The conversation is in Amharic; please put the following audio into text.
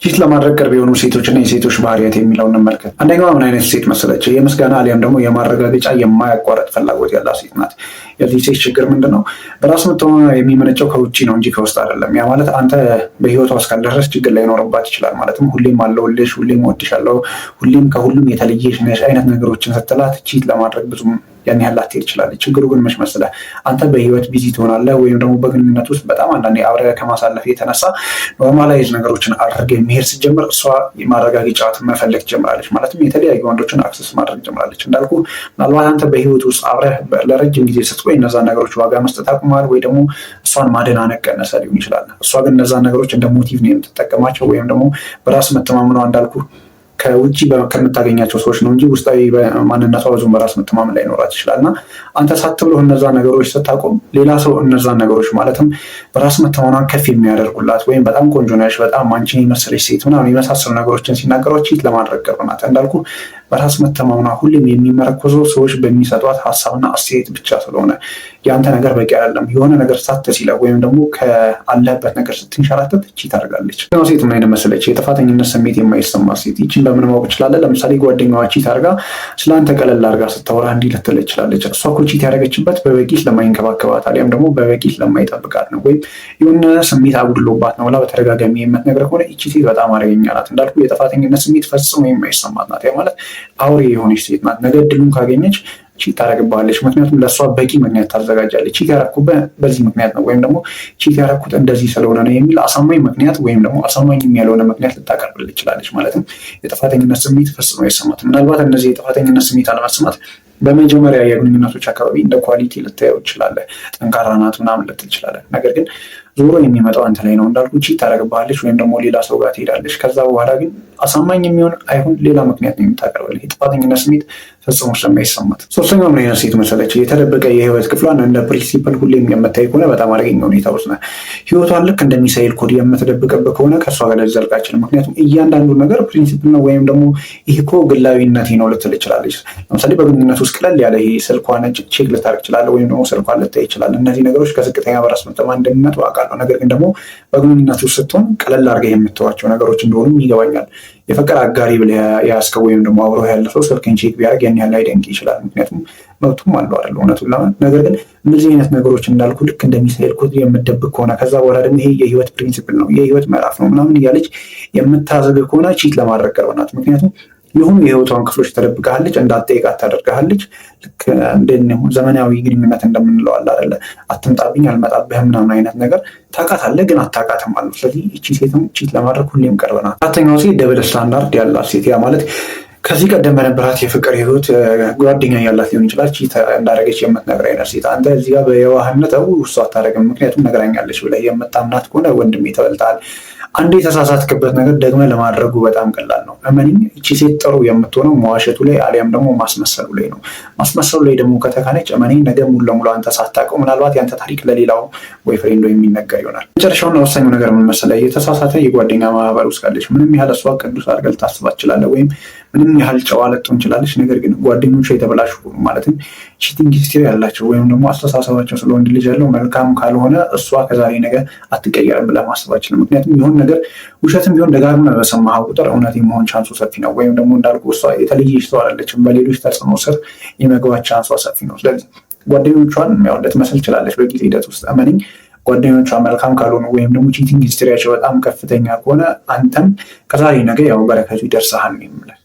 ቺት ለማድረግ ቅርብ የሆኑ ሴቶችና የሴቶች ባህሪያት የሚለውን እንመልከት። አንደኛዋ ምን አይነት ሴት መሰለች? የምስጋና አሊያም ደግሞ የማረጋገጫ የማያቋረጥ ፍላጎት ያላት ሴት ናት። የዚህ ሴት ችግር ምንድን ነው? በራስ መተማመኗ የሚመነጨው ከውጭ ነው እንጂ ከውስጥ አይደለም። ያ ማለት አንተ በህይወቷ እስካልደረስ ችግር ላይኖርባት ይችላል። ማለትም ሁሌም አለሁልሽ፣ ሁሌም እወድሻለሁ፣ ሁሌም ከሁሉም የተለየሽ ነሽ አይነት ነገሮችን ስትላት ቺት ለማድረግ ብዙም ያን ያህል ላትሄድ ትችላለች። ችግሩ ግን መች መሰለህ? አንተ በህይወት ቢዚ ትሆናለህ፣ ወይም ደግሞ በግንኙነት ውስጥ በጣም አንዳንዴ አብረህ ከማሳለፍ የተነሳ ኖርማላይዝ ነገሮችን አድርገህ መሄድ ስትጀምር እሷ የማረጋገጫት መፈለግ ትጀምራለች። ማለትም የተለያዩ ወንዶችን አክሰስ ማድረግ ትጀምራለች። እንዳልኩ ምናልባት አንተ በህይወት ውስጥ አብረህ ለረጅም ጊዜ ስትቆይ እነዛን ነገሮች ዋጋ መስጠት አቁማል፣ ወይ ደግሞ እሷን ማደናነቅ ቀነሰ ሊሆን ይችላል። እሷ ግን እነዛን ነገሮች እንደ ሞቲቭ ነው የምትጠቀማቸው፣ ወይም ደግሞ በራስ መተማመኗ እንዳልኩ ከውጭ ከምታገኛቸው ሰዎች ነው እንጂ ውስጣዊ ማንነቷ ብዙም በራስ መተማመን ላይኖራት ይችላል። እና አንተ ሳትብሎ እነዛ ነገሮች ስታቆም ሌላ ሰው እነዛን ነገሮች ማለትም በራስ መተማመኗን ከፍ የሚያደርጉላት ወይም በጣም ቆንጆ ነሽ፣ በጣም አንቺን የመሰለች ሴት ምናምን የመሳሰሉ ነገሮችን ሲናገሯት ቺት ለማድረግ ቅርብ ናት። እንዳልኩ በራስ መተማመኗ ሁሌም የሚመረኮዘው ሰዎች በሚሰጧት ሀሳብና አስተያየት ብቻ ስለሆነ የአንተ ነገር በቂ አይደለም። የሆነ ነገር ሳትሲለ ወይም ደግሞ ከአለህበት ነገር ስትንሸራተት ቺት አድርጋለች። ሴት ምን አይነት መሰለች? የጥፋተኝነት ስሜት የማይሰማት ሴት። ይችን በምን ማወቅ ይችላለን? ለምሳሌ ጓደኛዋ ቺት አድርጋ ስለአንተ ቀለል አድርጋ ስታወራ እንዲህ ልትል ትችላለች። እሷ እኮ ቺት ያደረገችበት በበቂ ስለማይንከባከባት አሊያም ደግሞ በበቂ ስለማይጠብቃት ነው፣ ወይም የሆነ ስሜት አጉድሎባት ነው ብላ በተደጋጋሚ የምትነግረህ ከሆነ ይቺ ሴት በጣም አደገኛ ናት። እንዳልኩ የጥፋተኝነት ስሜት ፈጽሞ የማይሰማት ናት። ያ ማለት አውሬ የሆነች ሴት ናት። ነገ እድሉን ካገኘች ቺት ታደርግብሃለች። ምክንያቱም ለእሷ በቂ ምክንያት ታዘጋጃለች። ቺት ያደረኩበት በዚህ ምክንያት ነው፣ ወይም ደግሞ ቺት ያደረኩት እንደዚህ ስለሆነ ነው የሚል አሳማኝ ምክንያት ወይም ደግሞ አሳማኝ ያልሆነ ምክንያት ልታቀርብልህ ትችላለች። ማለትም የጥፋተኝነት ስሜት ፈጽሞ አይሰማትም። ምናልባት እነዚህ የጥፋተኝነት ስሜት አለመሰማት በመጀመሪያ የግንኙነቶች አካባቢ እንደ ኳሊቲ ልታየው ትችላለህ። ጠንካራ ናት ምናምን ልትል ትችላለህ። ነገር ግን ዞሮ የሚመጣው አንተ ላይ ነው። እንዳልኩ ቺት ታደርግብሃለች ወይም ደግሞ ሌላ ሰው ጋር ትሄዳለች። ከዛ በኋላ ግን አሳማኝ የሚሆን አይሆን ሌላ ምክንያት ነው የምታቀርብልህ። የጥፋተኝነት ስሜት ፈጽሞ ስለማይሰማት። ሶስተኛው ምን አይነት ሴት መሰለች? የተደበቀ የህይወት ክፍሏን እንደ ፕሪንሲፕል ሁሌም የምታይ ከሆነ በጣም አደገኛ ሁኔታ ውስጥ ነህ። ህይወቷን ልክ እንደ ሚሳኤል ኮድ የምትደብቅብህ ከሆነ ከእሷ ጋር ልትዘልቅ አትችልም። ምክንያቱም እያንዳንዱ ነገር ፕሪንሲፕል ነው፣ ወይም ደግሞ ይህ እኮ ግላዊነት ነው ልትል ትችላለች። ለምሳሌ በግንኙነት ውስጥ ቀለል ያለ ይሄ ስልኳን ቼክ ልታደርግ ትችላለህ፣ ወይም ደግሞ ስልኳን ልታይ ይችላል። እነዚህ ነገሮች ከዝቅተኛ በራስ መተማመን እንደሚመጡ አውቃለሁ። ነገር ግን ደግሞ በግንኙነት ውስጥ ስትሆን ቀለል አድርገህ የምትተዋቸው ነገሮች እንደሆኑም ይገባኛል። የፍቅር አጋሪ ብለህ የያዝከው ወይም ደግሞ አብሮ ያለ ሰው ስልክን ቼክ ቢያደርግ ያን ያህል ላይደንቅ ይችላል። ምክንያቱም መብቱም አለው አይደል? እውነቱን ለማለት ነገር ግን እነዚህ አይነት ነገሮች እንዳልኩ ልክ እንደ ሚሳኤል ኮድ የምትደብቅ ከሆነ ከዛ በኋላ ደግሞ ይሄ የህይወት ፕሪንሲፕል ነው የህይወት ምዕራፍ ነው ምናምን እያለች የምታዘግ ከሆነ ቺት ለማድረግ ቅርብ ናት። ምክንያቱም የሆኑ የህይወቷን ክፍሎች ተደብቃለች፣ እንዳትጠይቃት ታደርግሃለች። ልክ እንደ ዘመናዊ ግንኙነት እንደምንለው አለ አይደለ? አትምጣብኝ አልመጣብህም ምናምን አይነት ነገር ታውቃታለህ፣ ግን አታውቃትም አሉ። ስለዚህ እቺ ሴትም ቺት ለማድረግ ሁሌም ቅርብ ናት። አራተኛው ሴት ደብል ስታንዳርድ ያላት ሴት። ያ ማለት ከዚህ ቀደም በነበራት የፍቅር ህይወት ጓደኛ ያላት ሊሆን ይችላል። ቺት እንዳደረገች የምትነግር አይነት ሴት አንተ እዚህ ጋር በየዋህነት እሷ አታደርግም ምክንያቱም ነግራኛለች ብለህ የምታምናት ከሆነ ወንድሜ ተበልተሃል። አንድ የተሳሳትክበት ነገር ደግመህ ለማድረጉ በጣም ቀላል ነው። እመኒኝ፣ እቺ ሴት ጥሩ የምትሆነው መዋሸቱ ላይ አሊያም ደግሞ ማስመሰሉ ላይ ነው። ማስመሰሉ ላይ ደግሞ ከተካነች እመኒኝ፣ ነገ ሙሉ ለሙሉ አንተ ሳታውቀው ምናልባት ያንተ ታሪክ ለሌላው ወይ ፍሬንዶ የሚነገር ይሆናል። መጨረሻውና ወሳኙ ነገር ምን መሰለህ? የተሳሳተ የጓደኛ ማህበር ውስጥ ካለች ምንም ያህል እሷ ቅዱስ አድርገህ ልታስባት ትችላለህ፣ ወይም ምንም ያህል ጨዋ ልትሆን ትችላለች። ነገር ግን ጓደኞቿ የተበላሹ ማለትም ቺቲንግ ሂስትሪ ያላቸው ወይም ደግሞ አስተሳሰባቸው ስለ ወንድ ልጅ ያለው መልካም ካልሆነ እሷ ከዛሬ ነገ አትቀየርም ብለህ ማሰብ አትችልም። ምክንያቱም የሆነ ነገር ውሸትም ቢሆን ደጋግመህ በሰማኸው ቁጥር እውነት የመሆን ቻንሱ ሰፊ ነው። ወይም ደግሞ እንዳልኩ እሷ የተለየች ሰው አይደለችም፣ በሌሎች ተጽዕኖ ስር የመግባት ቻንሷ ሰፊ ነው። ስለዚህ ጓደኞቿን ያው ልትመስል ትችላለች በጊዜ ሂደት ውስጥ እመነኝ። ጓደኞቿ መልካም ካልሆኑ ወይም ደግሞ ቺቲንግ ሂስትሪያቸው በጣም ከፍተኛ ከሆነ አንተም ከዛሬ ነገ ያው በረከቱ ይደርሰሃል ነው የምልህ።